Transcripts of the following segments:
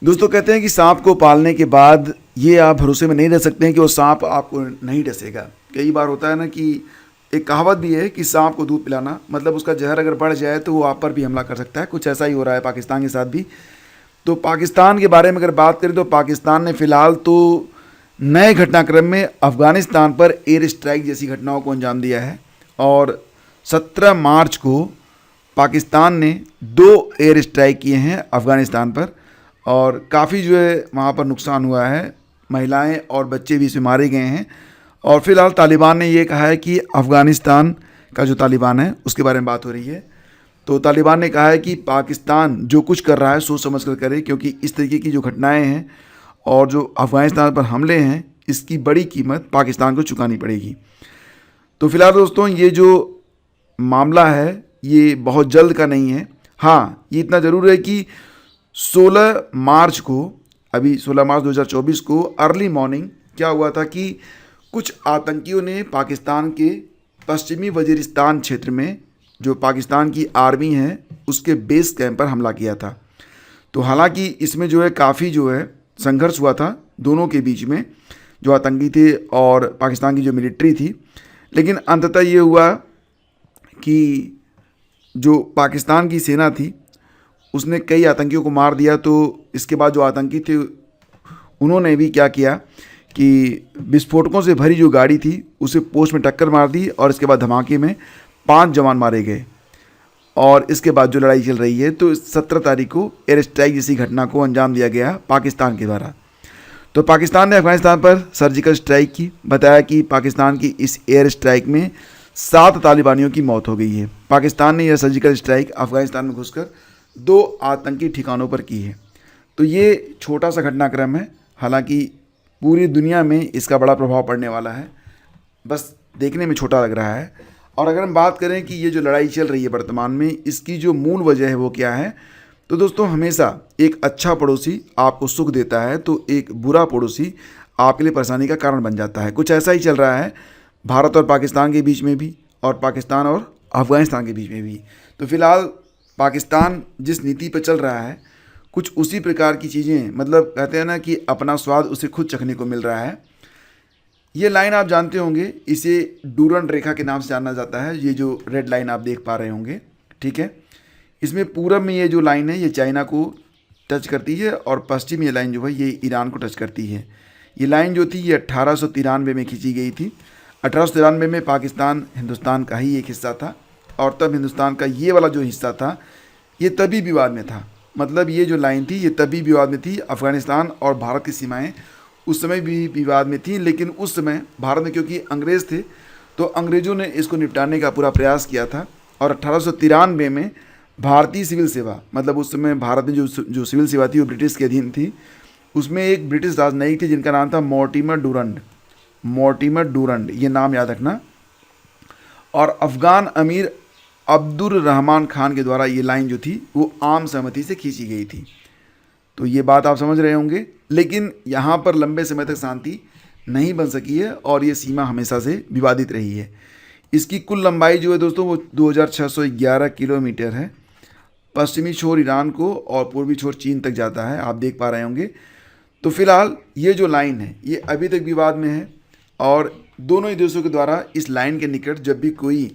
दोस्तों कहते हैं कि सांप को पालने के बाद ये आप भरोसे में नहीं रह सकते हैं कि वो सांप आपको नहीं डसेगा। कई बार होता है ना कि एक कहावत भी है कि सांप को दूध पिलाना, मतलब उसका जहर अगर बढ़ जाए तो वो आप पर भी हमला कर सकता है। कुछ ऐसा ही हो रहा है पाकिस्तान के साथ भी। तो पाकिस्तान के बारे में अगर बात करें तो पाकिस्तान ने फ़िलहाल तो नए घटनाक्रम में अफ़गानिस्तान पर एयर स्ट्राइक जैसी घटनाओं को अंजाम दिया है। और 17 मार्च को पाकिस्तान ने 2 एयर स्ट्राइक किए हैं अफ़गानिस्तान पर, और काफ़ी जो है वहाँ पर नुकसान हुआ है। महिलाएं और बच्चे भी इसमें मारे गए हैं। और फिलहाल तालिबान ने ये कहा है कि अफ़गानिस्तान का जो तालिबान है उसके बारे में बात हो रही है। तो तालिबान ने कहा है कि पाकिस्तान जो कुछ कर रहा है सोच समझ कर करे, क्योंकि इस तरीके की जो घटनाएं हैं और जो अफ़गानिस्तान पर हमले हैं इसकी बड़ी कीमत पाकिस्तान को चुकानी पड़ेगी। तो फिलहाल दोस्तों ये जो मामला है ये बहुत जल्द का नहीं है। हाँ, ये इतना ज़रूर है कि 16 मार्च को, अभी 16 मार्च 2024 को अर्ली मॉर्निंग क्या हुआ था कि कुछ आतंकियों ने पाकिस्तान के पश्चिमी वजीरिस्तान क्षेत्र में जो पाकिस्तान की आर्मी है उसके बेस कैंप पर हमला किया था। तो हालांकि इसमें जो है काफ़ी जो है संघर्ष हुआ था दोनों के बीच में, जो आतंकी थे और पाकिस्तान की जो मिलिट्री थी। लेकिन अंततः ये हुआ कि जो पाकिस्तान की सेना थी उसने कई आतंकियों को मार दिया। तो इसके बाद जो आतंकी थे उन्होंने भी क्या किया कि विस्फोटकों से भरी जो गाड़ी थी उसे पोस्ट में टक्कर मार दी, और इसके बाद धमाके में 5 जवान मारे गए। और इसके बाद जो लड़ाई चल रही है, तो 17 तारीख को एयर स्ट्राइक जैसी घटना को अंजाम दिया गया पाकिस्तान के द्वारा। तो पाकिस्तान ने अफगानिस्तान पर सर्जिकल स्ट्राइक की। बताया कि पाकिस्तान की इस एयर स्ट्राइक में 7 तालिबानियों की मौत हो गई है। पाकिस्तान ने यह सर्जिकल स्ट्राइक अफगानिस्तान में घुसकर 2 आतंकी ठिकानों पर की है। तो ये छोटा सा घटनाक्रम है, हालांकि पूरी दुनिया में इसका बड़ा प्रभाव पड़ने वाला है। बस देखने में छोटा लग रहा है। और अगर हम बात करें कि ये जो लड़ाई चल रही है वर्तमान में, इसकी जो मूल वजह है वो क्या है, तो दोस्तों हमेशा एक अच्छा पड़ोसी आपको सुख देता है तो एक बुरा पड़ोसी आपके लिए परेशानी का कारण बन जाता है। कुछ ऐसा ही चल रहा है भारत और पाकिस्तान के बीच में भी, और पाकिस्तान और अफ़गानिस्तान के बीच में भी। तो फिलहाल पाकिस्तान जिस नीति पर चल रहा है कुछ उसी प्रकार की चीज़ें, मतलब कहते हैं ना कि अपना स्वाद उसे खुद चखने को मिल रहा है। ये लाइन आप जानते होंगे, इसे डूरंड रेखा के नाम से जाना जाता है। ये जो रेड लाइन आप देख पा रहे होंगे, ठीक है, इसमें पूरब में ये जो लाइन है ये चाइना को टच करती है, और पश्चिम ये लाइन जो है ये ईरान को टच करती है। ये लाइन जो थी ये 1893 में खींची गई थी। 1893 में पाकिस्तान हिंदुस्तान का ही एक हिस्सा था, और तब हिंदुस्तान का ये वाला जो हिस्सा था ये तभी विवाद में था। मतलब ये जो लाइन थी ये तभी विवाद में थी। अफ़गानिस्तान और भारत की सीमाएं उस समय भी विवाद में थी, लेकिन उस समय भारत में क्योंकि अंग्रेज़ थे तो अंग्रेज़ों ने इसको निपटाने का पूरा प्रयास किया था। और 1893 में भारतीय सिविल सेवा, मतलब उस समय भारत में जो सिविल सेवा थी वो ब्रिटिश के अधीन थी। उसमें एक ब्रिटिश राजनयिक थे जिनका नाम था मोर्टिमर डूरंड। मोर्टिमर डूरंड, ये नाम याद रखना। और अफ़गान अमीर अब्दुर रहमान खान के द्वारा ये लाइन जो थी वो आम सहमति से खींची गई थी। तो ये बात आप समझ रहे होंगे। लेकिन यहाँ पर लंबे समय तक शांति नहीं बन सकी है, और ये सीमा हमेशा से विवादित रही है। इसकी कुल लंबाई जो है दोस्तों वो 2611 किलोमीटर है। पश्चिमी छोर ईरान को और पूर्वी छोर चीन तक जाता है, आप देख पा रहे होंगे। तो फिलहाल ये जो लाइन है ये अभी तक विवाद में है, और दोनों ही देशों के द्वारा इस लाइन के निकट जब भी कोई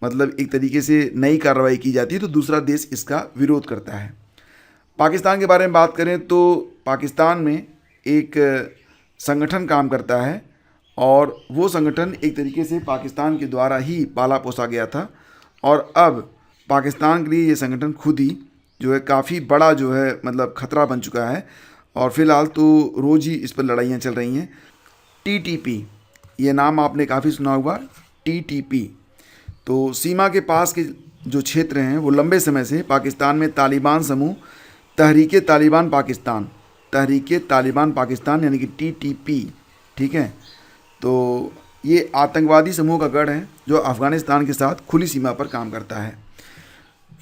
मतलब एक तरीके से नई कार्रवाई की जाती है तो दूसरा देश इसका विरोध करता है। पाकिस्तान के बारे में बात करें तो पाकिस्तान में एक संगठन काम करता है, और वो संगठन एक तरीके से पाकिस्तान के द्वारा ही पाला पोसा गया था। और अब पाकिस्तान के लिए ये संगठन खुद ही जो है काफ़ी बड़ा जो है मतलब खतरा बन चुका है, और फिलहाल तो रोज़ ही इस पर लड़ाइयाँ चल रही हैं। टीटीपी, ये नाम आपने काफ़ी सुना होगा, टीटीपी। तो सीमा के पास के जो क्षेत्र हैं वो लंबे समय से पाकिस्तान में तालिबान समूह तहरीके तालिबान पाकिस्तान, तहरीके तालिबान पाकिस्तान यानी कि टीटीपी, ठीक है। तो ये आतंकवादी समूह का गढ़ है जो अफ़गानिस्तान के साथ खुली सीमा पर काम करता है।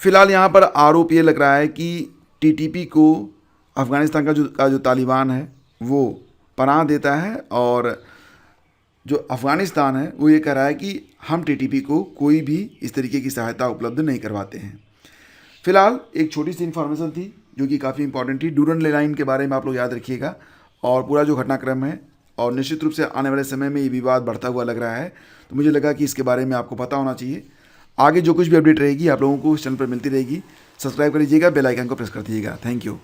फ़िलहाल यहाँ पर आरोप ये लग रहा है कि टीटीपी को अफ़गानिस्तान का जो तालिबान है वो पनाह देता है, और जो अफ़गानिस्तान है वो ये कह रहा है कि हम टीटीपी को कोई भी इस तरीके की सहायता उपलब्ध नहीं करवाते हैं। फ़िलहाल एक छोटी सी इन्फॉर्मेशन थी जो कि काफ़ी इंपॉर्टेंट थी। ड्यूरन लाइन के बारे में आप लोग याद रखिएगा, और पूरा जो घटनाक्रम है, और निश्चित रूप से आने वाले समय में ये विवाद बढ़ता हुआ लग रहा है, तो मुझे लगा कि इसके बारे में आपको पता होना चाहिए। आगे जो कुछ भी अपडेट रहेगी आप लोगों को इस चैनल पर मिलती रहेगी। सब्सक्राइब कर लीजिएगा, बेल आइकन को प्रेस कर दीजिएगा। Thank you.